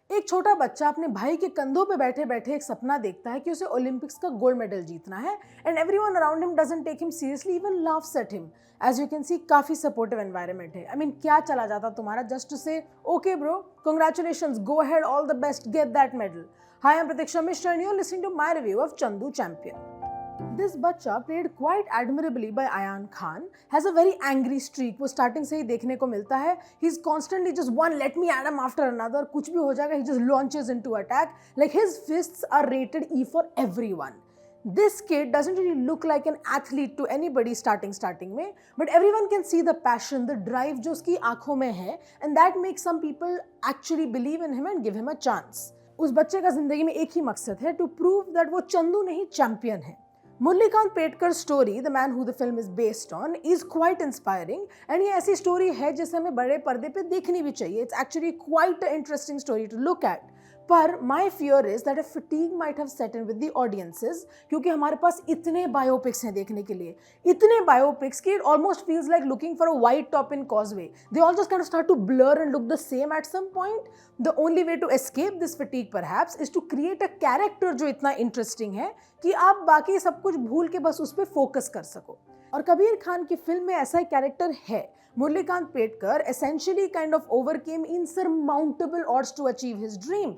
एक छोटा बच्चा अपने भाई के कंधों पे बैठे बैठे एक सपना देखता है कि उसे ओलंपिक्स का गोल्ड मेडल जीतना है and everyone around him doesn't take him seriously, even laughs at him. As you can see काफी सपोर्टिव एनवायरनमेंट है. आई मीन क्या चला जाता तुम्हारा जस्ट टू से okay bro, congratulations, go ahead, all the best, get that medal. Hi, I am Pratiksha Mishra and you're listening to my review of Chandu Champion. This बच्चा played quite admirably by Ayan Khan, has a very angry streak. वो starting से ही देखने को मिलता है. He's constantly just one let me at him after another. कुछ भी हो जाएगा, he just launches into attack. Like his fists are rated E for everyone. This kid doesn't really look like an athlete to anybody starting में, but everyone can see the passion, the drive जो उसकी आंखों में है, and that makes some people actually believe in him and give him a chance. उस बच्चे का जिंदगी में एक ही मकसद है, to prove that वो चंदू नहीं चैंपियन है. Murlikant Petkar story, the man who the film is based on, is quite inspiring and ये ऐसी स्टोरी है जिसे हमें बड़े पर्दे पे देखनी भी चाहिए. It's actually quite interesting story to look at. पर my fear is that a fatigue might have set in with the audiences, क्योंकि हमारे पास इतने बायोपिक्स हैं देखने के लिए, इतने बायोपिक्स कि it almost feels like looking for a white top in causeway. They all just kind of start to blur and look the same at some point. The only way to escape this fatigue perhaps is to create a character जो इतना interesting है कि आप बाकी सब कुछ भूल के बस उस पर फोकस कर सको. और कबीर खान की फिल्म में ऐसा एक कैरेक्टर है. Murlikant Petkar essentially kind of overcame insurmountable odds to achieve his dream,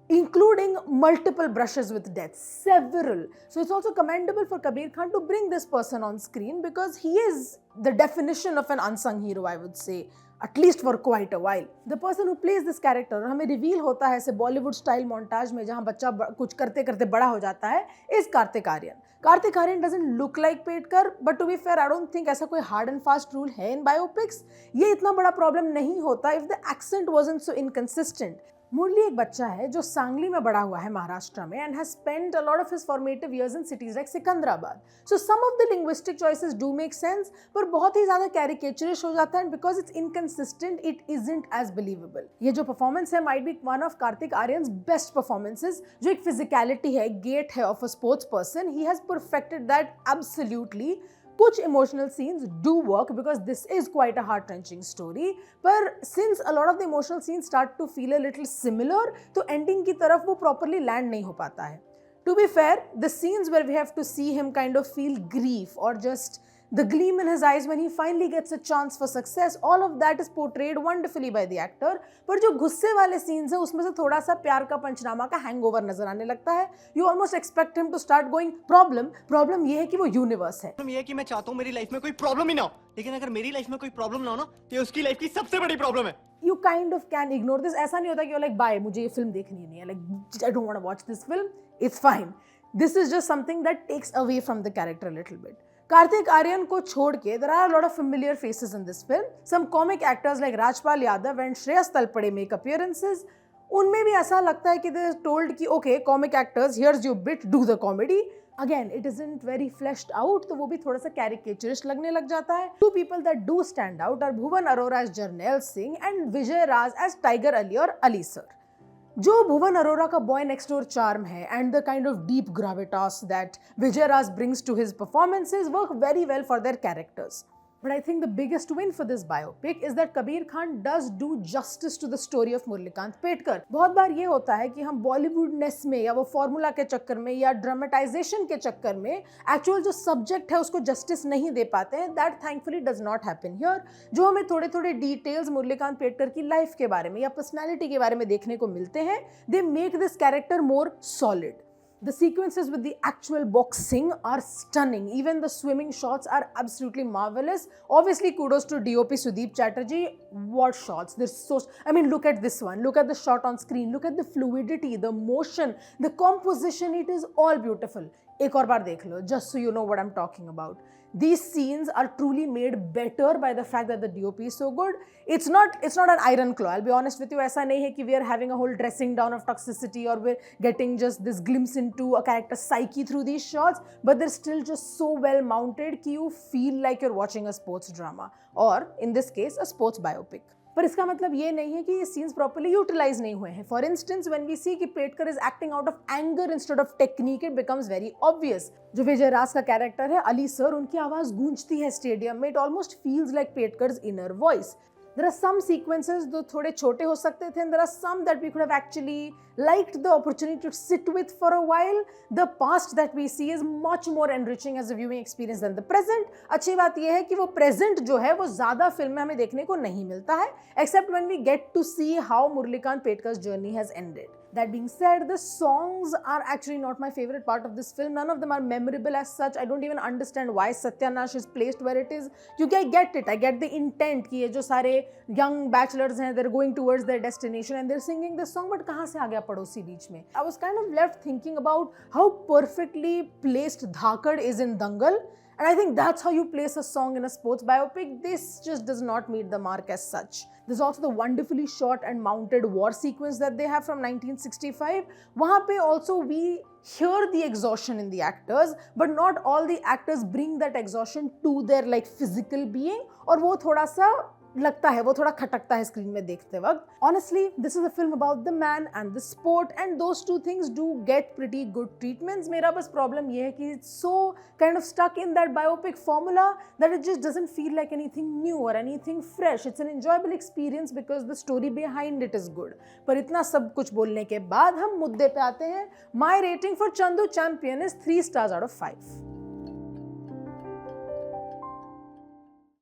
including multiple brushes with death, several. So it's also commendable for Kabir Khan to bring this person on screen because he is the definition of an unsung hero, I would say, at least for quite a while. The person who plays this character, और हमें reveal होता है ऐसे Bollywood style montage में जहाँ बच्चा कुछ करते करते बड़ा हो जाता है, is Kartik Aaryan. Kartik Aaryan doesn't look like Petkar, but to be fair, I don't think ऐसा कोई hard and fast rule है in biopics. ये इतना बड़ा प्रॉब्लम नहीं होता if the accent wasn't so inconsistent. मुरली एक बच्चा है जो सांगली में बड़ा हुआ है महाराष्ट्र में and has spent a lot of his formative years in cities like Secunderabad. So some of the linguistic choices do make sense, पर बहुत ही ज़्यादा caricaturish हो जाता है and because it's inconsistent, it isn't as believable. ये जो performance है might be one of Kartik Aryans best performances, जो एक physicality है, gait है of a sports person. He has perfected that absolutely. कुछ emotional scenes do work because this is quite a heart wrenching story, पर since a lot of the emotional scenes start to feel a little similar, तो ending की तरफ वो properly land नहीं हो पाता है. To be fair, the scenes where we have to see him kind of feel grief और just the gleam in his eyes when he finally gets a chance for success, all of that is portrayed wonderfully by the actor. पर जो गुस्से वाले scenes है उसमें से थोड़ा सा प्यार का पंचनामा का हैंगओवर नजर आने लगता है. You almost expect him to start going problem ये है कि वो यूनिवर्स है. प्रॉब्लम ये है कि मैं चाहता हूँ मेरी लाइफ में कोई प्रॉब्लम ही ना हो, लेकिन अगर मेरी लाइफ में कोई प्रॉब्लम ना हो ना, तो ये उसकी लाइफ की सबसे बड़ी प्रॉब्लम है. You kind of can ignore this. ऐसा नहीं होता कि like bye, मुझे ये फिल्म देखनी नहीं है, like I don't want to watch this film. It's fine. This is just something that takes away from the character a little bit. Kartik Aaryan को छोड़ के there are a lot of familiar faces in this film. Some comic actors like Rajpal Yadav and Shreyas Talpade make appearances. उनमें भी ऐसा लगता है कि they are told कि okay, comic actors, here's your bit, do the comedy. Again, it isn't very fleshed out, तो वो भी थोड़ा सा caricaturist लगने लग जाता है. Two people that do stand out are Bhuvan Arora as Jarnail Singh and Vijay Raj as Tiger Ali और Ali Sir. जो भुवन अरोरा का बॉय नेक्स्ट डोर चार्म है and the kind of deep gravitas that Vijay Raaz brings to his performances work very well for their characters. But I think the biggest win for this biopic is that Kabir Khan does do justice to the story of Murlikant Petkar. बहुत बार ये होता है कि हम बॉलीवुडनेस में या वो formula के चक्कर में या ड्रामेटाइजेशन के चक्कर में एक्चुअल जो सब्जेक्ट है उसको जस्टिस नहीं दे पाते हैं. That thankfully does not happen here. जो हमें थोड़े थोड़े डिटेल्स मुरलीकांत पेटकर की लाइफ के बारे में या पर्सनैलिटी के बारे में देखने को मिलते हैं, they make this character more solid. The sequences with the actual boxing are stunning. Even the swimming shots are absolutely marvelous. Obviously, kudos to DOP Sudeep Chatterjee. What shots! They're so. I mean, look at this one. Look at the shot on screen. Look at the fluidity, the motion, the composition. It is all beautiful. एक और बार देख लो, just so you know what I'm talking about. These scenes are truly made better by the fact that the DOP is so good. It's not an iron claw. I'll be honest with you. ऐसा नहीं है कि we are having a whole dressing down of toxicity or we're getting just this glimpse into a character's psyche through these shots, but they're still just so well mounted कि you feel like you're watching a sports drama or in this case a sports biopic. पर इसका मतलब ये नहीं है कि ये scenes properly utilise नहीं हुए हैं. फॉर इंस्टेंस व्हेन वी सी कि Petkar is acting out of anger instead of technique, it becomes very obvious. जो विजय राज का कैरेक्टर है अली सर, उनकी आवाज गूंजती है स्टेडियम में. It almost feels like Petkar's inner voice. There are some sequences जो थोड़े छोटे हो सकते थे, and there are some that we could have actually liked the opportunity to sit with for a while. The past that we see is much more enriching as a viewing experience than the present. अच्छी बात यह है कि वो present जो है वो ज़्यादा फिल्म में हमें देखने को नहीं मिलता है, except when we get to see how Murlikant Petkar's journey has ended. That being said, the songs are actually not my favorite part of this film. None of them are memorable as such. I don't even understand why Satyanash is placed where it is. क्योंकि I get it. I get the intent कि ये जो सारे young bachelors हैं, they're going towards their destination and they're singing this song. But कहाँ से आ गया पड़ोसी बीच में? I was kind of left thinking about how perfectly placed Dhakad is in Dangal. And I think that's how you place a song in a sports biopic. This just does not meet the mark as such. There's also the wonderfully shot and mounted war sequence that they have from 1965. वहाँ पे also we hear the exhaustion in the actors, but not all the actors bring that exhaustion to their like physical being. और वो थोड़ा सा लगता है, वो थोड़ा खटकता है स्क्रीन में देखते वक्त. Honestly, this is a film about the man and the sport, and those two things do get pretty good treatments. मेरा बस problem ये है कि it's so kind of stuck in that biopic formula that it just doesn't feel like anything new or anything fresh. It's an enjoyable experience because the story behind it is good. पर इतना सब कुछ बोलने के बाद हम मुद्दे पे आते हैं. My rating for Chandu Champion is 3 stars out of 5.